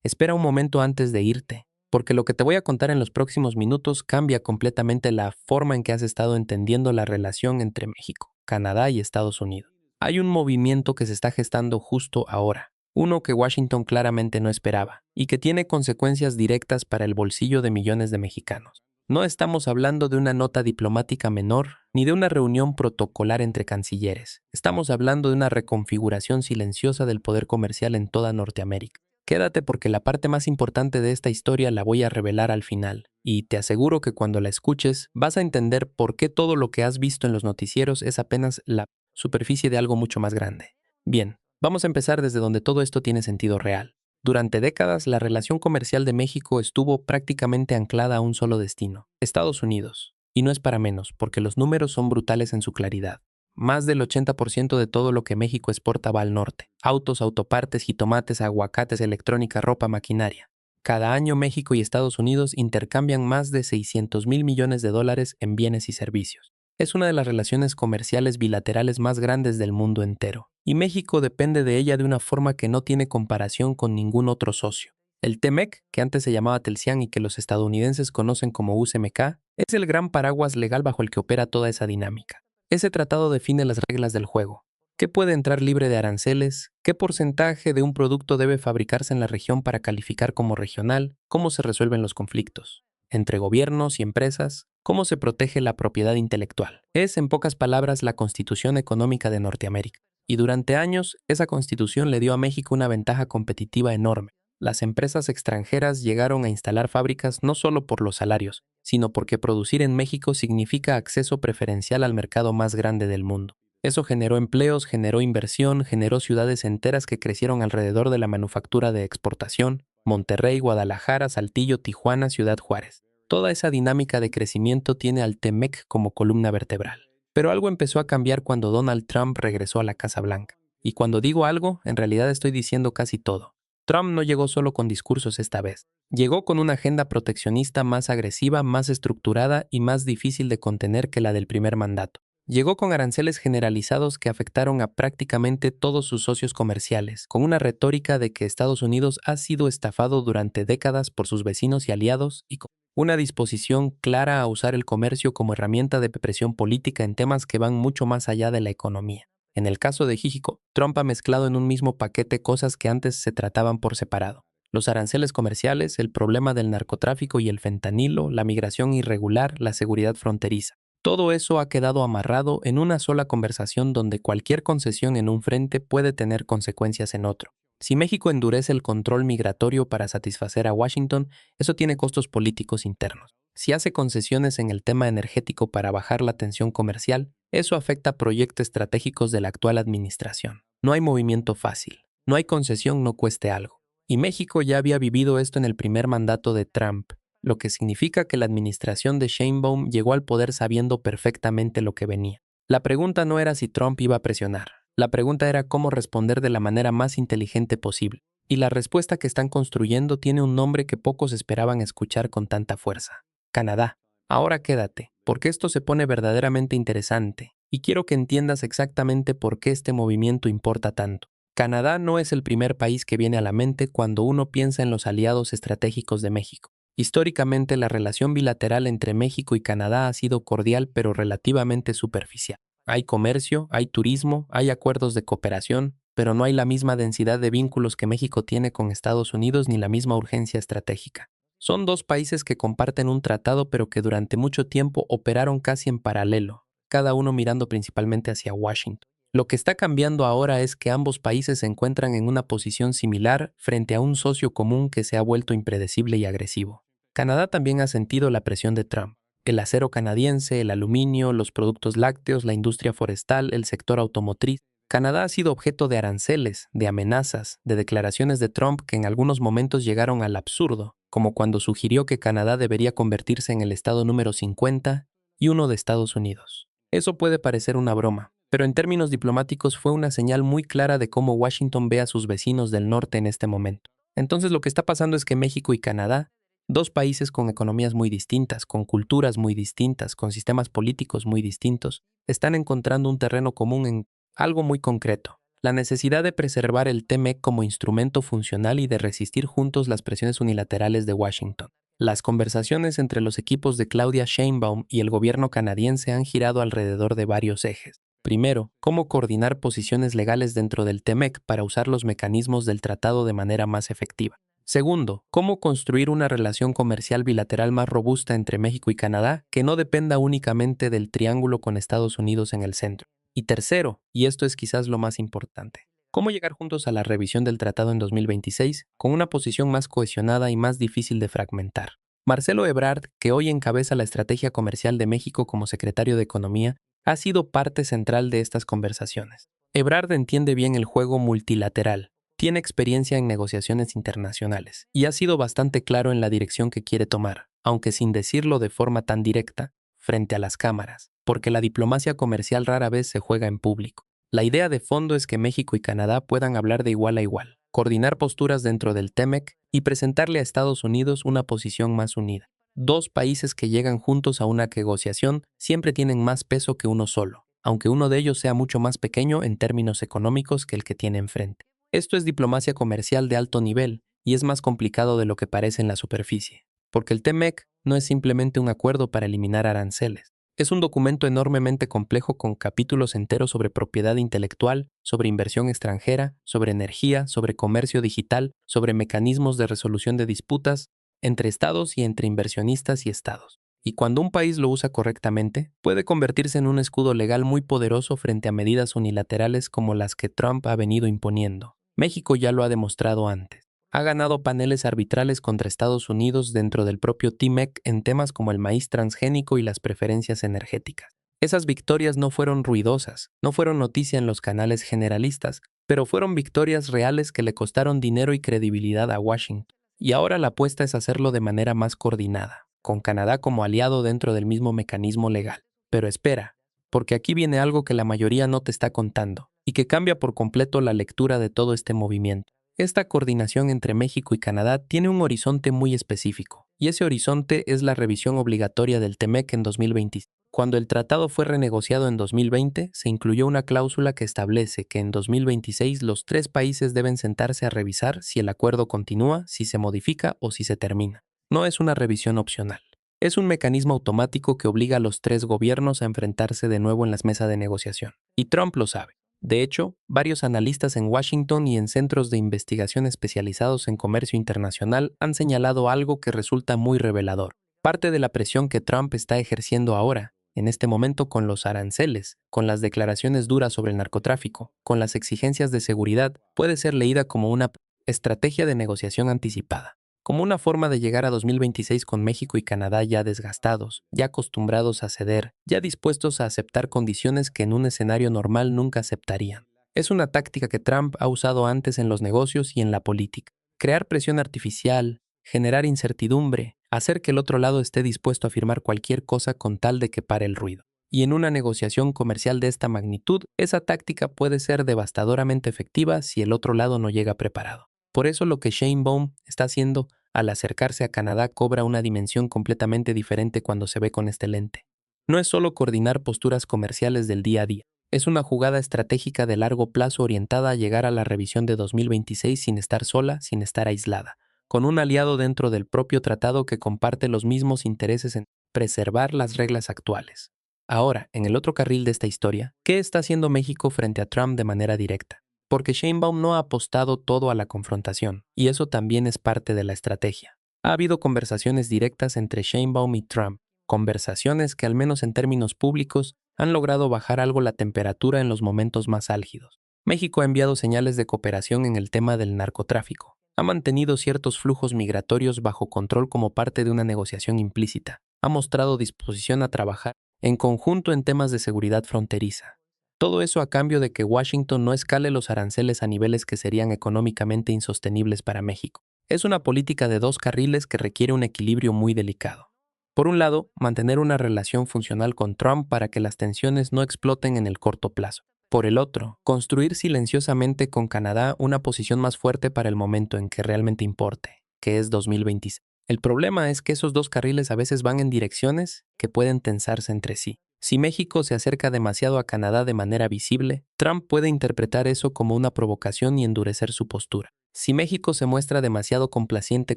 espera un momento antes de irte, porque lo que te voy a contar en los próximos minutos cambia completamente la forma en que has estado entendiendo la relación entre México, Canadá y Estados Unidos. Hay un movimiento que se está gestando justo ahora, uno que Washington claramente no esperaba y que tiene consecuencias directas para el bolsillo de millones de mexicanos. No estamos hablando de una nota diplomática menor ni de una reunión protocolar entre cancilleres. Estamos hablando de una reconfiguración silenciosa del poder comercial en toda Norteamérica. Quédate porque la parte más importante de esta historia la voy a revelar al final, y te aseguro que cuando la escuches vas a entender por qué todo lo que has visto en los noticieros es apenas la superficie de algo mucho más grande. Bien, vamos a empezar desde donde todo esto tiene sentido real. Durante décadas, la relación comercial de México estuvo prácticamente anclada a un solo destino, Estados Unidos. Y no es para menos, porque los números son brutales en su claridad. Más del 80% de todo lo que México exporta va al norte. Autos, autopartes, jitomates, aguacates, electrónica, ropa, maquinaria. Cada año México y Estados Unidos intercambian más de 600,000 millones de dólares en bienes y servicios. Es una de las relaciones comerciales bilaterales más grandes del mundo entero, y México depende de ella de una forma que no tiene comparación con ningún otro socio. El TEMEC, que antes se llamaba Telcián y que los estadounidenses conocen como UCMK, es el gran paraguas legal bajo el que opera toda esa dinámica. Ese tratado define las reglas del juego. ¿Qué puede entrar libre de aranceles? ¿Qué porcentaje de un producto debe fabricarse en la región para calificar como regional? ¿Cómo se resuelven los conflictos entre gobiernos y empresas? ¿Cómo se protege la propiedad intelectual? Es, en pocas palabras, la Constitución Económica de Norteamérica. Y durante años, esa Constitución le dio a México una ventaja competitiva enorme. Las empresas extranjeras llegaron a instalar fábricas no solo por los salarios, sino porque producir en México significa acceso preferencial al mercado más grande del mundo. Eso generó empleos, generó inversión, generó ciudades enteras que crecieron alrededor de la manufactura de exportación: Monterrey, Guadalajara, Saltillo, Tijuana, Ciudad Juárez. Toda esa dinámica de crecimiento tiene al TEMEC como columna vertebral. Pero algo empezó a cambiar cuando Donald Trump regresó a la Casa Blanca. Y cuando digo algo, en realidad estoy diciendo casi todo. Trump no llegó solo con discursos esta vez. Llegó con una agenda proteccionista más agresiva, más estructurada y más difícil de contener que la del primer mandato. Llegó con aranceles generalizados que afectaron a prácticamente todos sus socios comerciales, con una retórica de que Estados Unidos ha sido estafado durante décadas por sus vecinos y aliados, y con una disposición clara a usar el comercio como herramienta de presión política en temas que van mucho más allá de la economía. En el caso de México, Trump ha mezclado en un mismo paquete cosas que antes se trataban por separado: los aranceles comerciales, el problema del narcotráfico y el fentanilo, la migración irregular, la seguridad fronteriza. Todo eso ha quedado amarrado en una sola conversación donde cualquier concesión en un frente puede tener consecuencias en otro. Si México endurece el control migratorio para satisfacer a Washington, eso tiene costos políticos internos. Si hace concesiones en el tema energético para bajar la tensión comercial, eso afecta proyectos estratégicos de la actual administración. No hay movimiento fácil. No hay concesión no cueste algo. Y México ya había vivido esto en el primer mandato de Trump, lo que significa que la administración de Sheinbaum llegó al poder sabiendo perfectamente lo que venía. La pregunta no era si Trump iba a presionar. La pregunta era cómo responder de la manera más inteligente posible. Y la respuesta que están construyendo tiene un nombre que pocos esperaban escuchar con tanta fuerza: Canadá. Ahora quédate, porque esto se pone verdaderamente interesante, y quiero que entiendas exactamente por qué este movimiento importa tanto. Canadá no es el primer país que viene a la mente cuando uno piensa en los aliados estratégicos de México. Históricamente, la relación bilateral entre México y Canadá ha sido cordial pero relativamente superficial. Hay comercio, hay turismo, hay acuerdos de cooperación, pero no hay la misma densidad de vínculos que México tiene con Estados Unidos ni la misma urgencia estratégica. Son dos países que comparten un tratado pero que durante mucho tiempo operaron casi en paralelo, cada uno mirando principalmente hacia Washington. Lo que está cambiando ahora es que ambos países se encuentran en una posición similar frente a un socio común que se ha vuelto impredecible y agresivo. Canadá también ha sentido la presión de Trump. El acero canadiense, el aluminio, los productos lácteos, la industria forestal, el sector automotriz. Canadá ha sido objeto de aranceles, de amenazas, de declaraciones de Trump que en algunos momentos llegaron al absurdo, como cuando sugirió que Canadá debería convertirse en el estado número 50 y uno de Estados Unidos. Eso puede parecer una broma, pero en términos diplomáticos fue una señal muy clara de cómo Washington ve a sus vecinos del norte en este momento. Entonces lo que está pasando es que México y Canadá, dos países con economías muy distintas, con culturas muy distintas, con sistemas políticos muy distintos, están encontrando un terreno común en algo muy concreto: la necesidad de preservar el TMEC como instrumento funcional y de resistir juntos las presiones unilaterales de Washington. Las conversaciones entre los equipos de Claudia Sheinbaum y el gobierno canadiense han girado alrededor de varios ejes. Primero, cómo coordinar posiciones legales dentro del TMEC para usar los mecanismos del tratado de manera más efectiva. Segundo, cómo construir una relación comercial bilateral más robusta entre México y Canadá que no dependa únicamente del triángulo con Estados Unidos en el centro. Y tercero, y esto es quizás lo más importante, cómo llegar juntos a la revisión del tratado en 2026 con una posición más cohesionada y más difícil de fragmentar. Marcelo Ebrard, que hoy encabeza la estrategia comercial de México como secretario de Economía, ha sido parte central de estas conversaciones. Ebrard entiende bien el juego multilateral, tiene experiencia en negociaciones internacionales y ha sido bastante claro en la dirección que quiere tomar, aunque sin decirlo de forma tan directa, frente a las cámaras, porque la diplomacia comercial rara vez se juega en público. La idea de fondo es que México y Canadá puedan hablar de igual a igual, coordinar posturas dentro del TEMEC y presentarle a Estados Unidos una posición más unida. Dos países que llegan juntos a una negociación siempre tienen más peso que uno solo, aunque uno de ellos sea mucho más pequeño en términos económicos que el que tiene enfrente. Esto es diplomacia comercial de alto nivel y es más complicado de lo que parece en la superficie, porque el TEMEC no es simplemente un acuerdo para eliminar aranceles. Es un documento enormemente complejo con capítulos enteros sobre propiedad intelectual, sobre inversión extranjera, sobre energía, sobre comercio digital, sobre mecanismos de resolución de disputas entre estados y entre inversionistas y estados. Y cuando un país lo usa correctamente, puede convertirse en un escudo legal muy poderoso frente a medidas unilaterales como las que Trump ha venido imponiendo. México ya lo ha demostrado antes. Ha ganado paneles arbitrales contra Estados Unidos dentro del propio TMEC en temas como el maíz transgénico y las preferencias energéticas. Esas victorias no fueron ruidosas, no fueron noticia en los canales generalistas, pero fueron victorias reales que le costaron dinero y credibilidad a Washington. Y ahora la apuesta es hacerlo de manera más coordinada, con Canadá como aliado dentro del mismo mecanismo legal. Pero espera, porque aquí viene algo que la mayoría no te está contando, y que cambia por completo la lectura de todo este movimiento. Esta coordinación entre México y Canadá tiene un horizonte muy específico, y ese horizonte es la revisión obligatoria del TEMEC en 2020. Cuando el tratado fue renegociado en 2020, se incluyó una cláusula que establece que en 2026 los tres países deben sentarse a revisar si el acuerdo continúa, si se modifica o si se termina. No es una revisión opcional. Es un mecanismo automático que obliga a los tres gobiernos a enfrentarse de nuevo en las mesas de negociación. Y Trump lo sabe. De hecho, varios analistas en Washington y en centros de investigación especializados en comercio internacional han señalado algo que resulta muy revelador. Parte de la presión que Trump está ejerciendo ahora, en este momento con los aranceles, con las declaraciones duras sobre el narcotráfico, con las exigencias de seguridad, puede ser leída como una estrategia de negociación anticipada, como una forma de llegar a 2026 con México y Canadá ya desgastados, ya acostumbrados a ceder, ya dispuestos a aceptar condiciones que en un escenario normal nunca aceptarían. Es una táctica que Trump ha usado antes en los negocios y en la política. Crear presión artificial, generar incertidumbre, hacer que el otro lado esté dispuesto a firmar cualquier cosa con tal de que pare el ruido. Y en una negociación comercial de esta magnitud, esa táctica puede ser devastadoramente efectiva si el otro lado no llega preparado. Por eso lo que Sheinbaum está haciendo al acercarse a Canadá cobra una dimensión completamente diferente cuando se ve con este lente. No es solo coordinar posturas comerciales del día a día, es una jugada estratégica de largo plazo orientada a llegar a la revisión de 2026 sin estar sola, sin estar aislada, con un aliado dentro del propio tratado que comparte los mismos intereses en preservar las reglas actuales. Ahora, en el otro carril de esta historia, ¿qué está haciendo México frente a Trump de manera directa? Porque Sheinbaum no ha apostado todo a la confrontación, y eso también es parte de la estrategia. Ha habido conversaciones directas entre Sheinbaum y Trump, conversaciones que al menos en términos públicos han logrado bajar algo la temperatura en los momentos más álgidos. México ha enviado señales de cooperación en el tema del narcotráfico. Ha mantenido ciertos flujos migratorios bajo control como parte de una negociación implícita. Ha mostrado disposición a trabajar en conjunto en temas de seguridad fronteriza. Todo eso a cambio de que Washington no escale los aranceles a niveles que serían económicamente insostenibles para México. Es una política de dos carriles que requiere un equilibrio muy delicado. Por un lado, mantener una relación funcional con Trump para que las tensiones no exploten en el corto plazo. Por el otro, construir silenciosamente con Canadá una posición más fuerte para el momento en que realmente importe, que es 2026. El problema es que esos dos carriles a veces van en direcciones que pueden tensarse entre sí. Si México se acerca demasiado a Canadá de manera visible, Trump puede interpretar eso como una provocación y endurecer su postura. Si México se muestra demasiado complaciente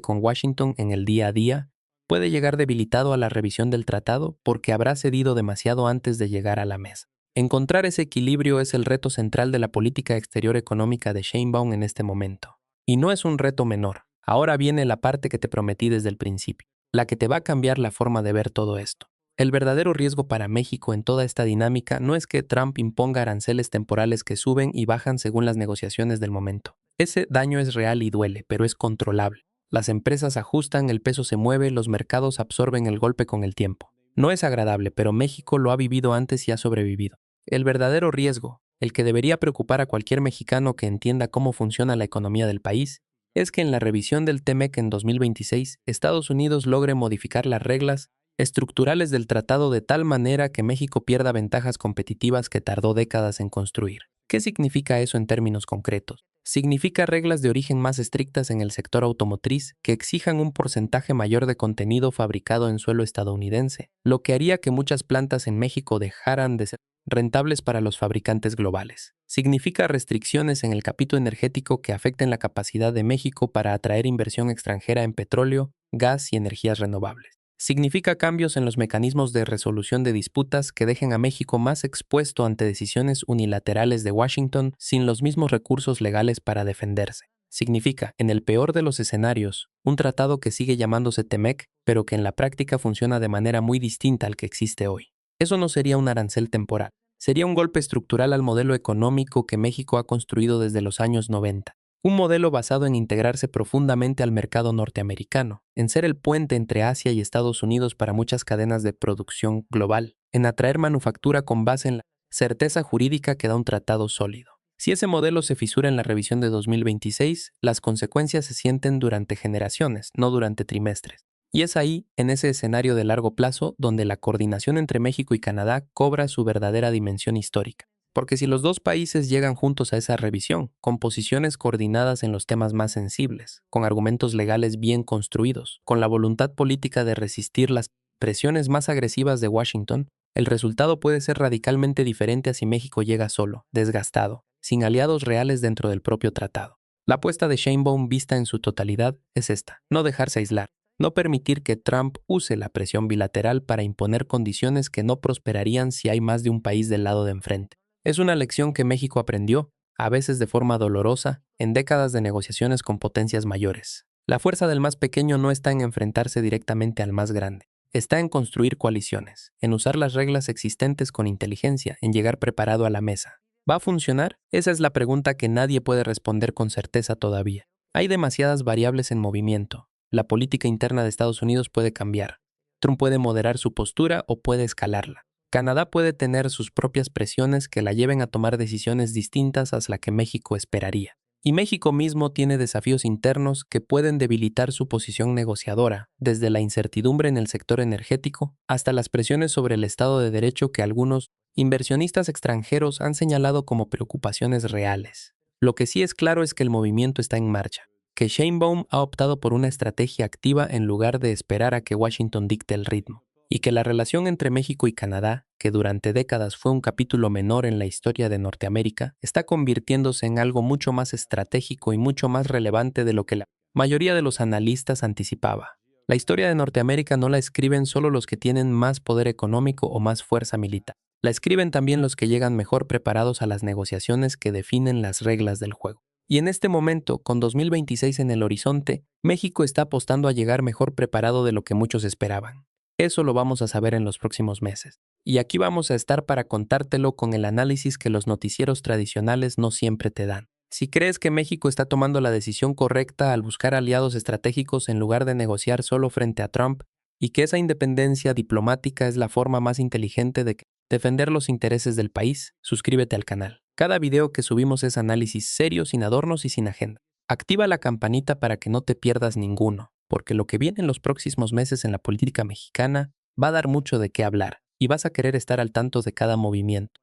con Washington en el día a día, puede llegar debilitado a la revisión del tratado porque habrá cedido demasiado antes de llegar a la mesa. Encontrar ese equilibrio es el reto central de la política exterior económica de Sheinbaum en este momento. Y no es un reto menor. Ahora viene la parte que te prometí desde el principio, la que te va a cambiar la forma de ver todo esto. El verdadero riesgo para México en toda esta dinámica no es que Trump imponga aranceles temporales que suben y bajan según las negociaciones del momento. Ese daño es real y duele, pero es controlable. Las empresas ajustan, el peso se mueve, los mercados absorben el golpe con el tiempo. No es agradable, pero México lo ha vivido antes y ha sobrevivido. El verdadero riesgo, el que debería preocupar a cualquier mexicano que entienda cómo funciona la economía del país, es que en la revisión del TEMEC en 2026, Estados Unidos logre modificar las reglas estructurales del tratado de tal manera que México pierda ventajas competitivas que tardó décadas en construir. ¿Qué significa eso en términos concretos? Significa reglas de origen más estrictas en el sector automotriz que exijan un porcentaje mayor de contenido fabricado en suelo estadounidense, lo que haría que muchas plantas en México dejaran de ser rentables para los fabricantes globales. Significa restricciones en el capítulo energético que afecten la capacidad de México para atraer inversión extranjera en petróleo, gas y energías renovables. Significa cambios en los mecanismos de resolución de disputas que dejen a México más expuesto ante decisiones unilaterales de Washington sin los mismos recursos legales para defenderse. Significa, en el peor de los escenarios, un tratado que sigue llamándose TEMEC, pero que en la práctica funciona de manera muy distinta al que existe hoy. Eso no sería un arancel temporal, sería un golpe estructural al modelo económico que México ha construido desde los años 90. Un modelo basado en integrarse profundamente al mercado norteamericano, en ser el puente entre Asia y Estados Unidos para muchas cadenas de producción global, en atraer manufactura con base en la certeza jurídica que da un tratado sólido. Si ese modelo se fisura en la revisión de 2026, las consecuencias se sienten durante generaciones, no durante trimestres. Y es ahí, en ese escenario de largo plazo, donde la coordinación entre México y Canadá cobra su verdadera dimensión histórica. Porque si los dos países llegan juntos a esa revisión, con posiciones coordinadas en los temas más sensibles, con argumentos legales bien construidos, con la voluntad política de resistir las presiones más agresivas de Washington, el resultado puede ser radicalmente diferente a si México llega solo, desgastado, sin aliados reales dentro del propio tratado. La apuesta de Sheinbaum vista en su totalidad es esta: no dejarse aislar, no permitir que Trump use la presión bilateral para imponer condiciones que no prosperarían si hay más de un país del lado de enfrente. Es una lección que México aprendió, a veces de forma dolorosa, en décadas de negociaciones con potencias mayores. La fuerza del más pequeño no está en enfrentarse directamente al más grande. Está en construir coaliciones, en usar las reglas existentes con inteligencia, en llegar preparado a la mesa. ¿Va a funcionar? Esa es la pregunta que nadie puede responder con certeza todavía. Hay demasiadas variables en movimiento. La política interna de Estados Unidos puede cambiar. Trump puede moderar su postura o puede escalarla. Canadá puede tener sus propias presiones que la lleven a tomar decisiones distintas a las que México esperaría. Y México mismo tiene desafíos internos que pueden debilitar su posición negociadora, desde la incertidumbre en el sector energético hasta las presiones sobre el Estado de Derecho que algunos inversionistas extranjeros han señalado como preocupaciones reales. Lo que sí es claro es que el movimiento está en marcha, que Sheinbaum ha optado por una estrategia activa en lugar de esperar a que Washington dicte el ritmo, y que la relación entre México y Canadá, que durante décadas fue un capítulo menor en la historia de Norteamérica, está convirtiéndose en algo mucho más estratégico y mucho más relevante de lo que la mayoría de los analistas anticipaba. La historia de Norteamérica no la escriben solo los que tienen más poder económico o más fuerza militar. La escriben también los que llegan mejor preparados a las negociaciones que definen las reglas del juego. Y en este momento, con 2026 en el horizonte, México está apostando a llegar mejor preparado de lo que muchos esperaban. Eso lo vamos a saber en los próximos meses. Y aquí vamos a estar para contártelo con el análisis que los noticieros tradicionales no siempre te dan. Si crees que México está tomando la decisión correcta al buscar aliados estratégicos en lugar de negociar solo frente a Trump, y que esa independencia diplomática es la forma más inteligente de defender los intereses del país, suscríbete al canal. Cada video que subimos es análisis serio, sin adornos y sin agenda. Activa la campanita para que no te pierdas ninguno, porque lo que viene en los próximos meses en la política mexicana va a dar mucho de qué hablar y vas a querer estar al tanto de cada movimiento.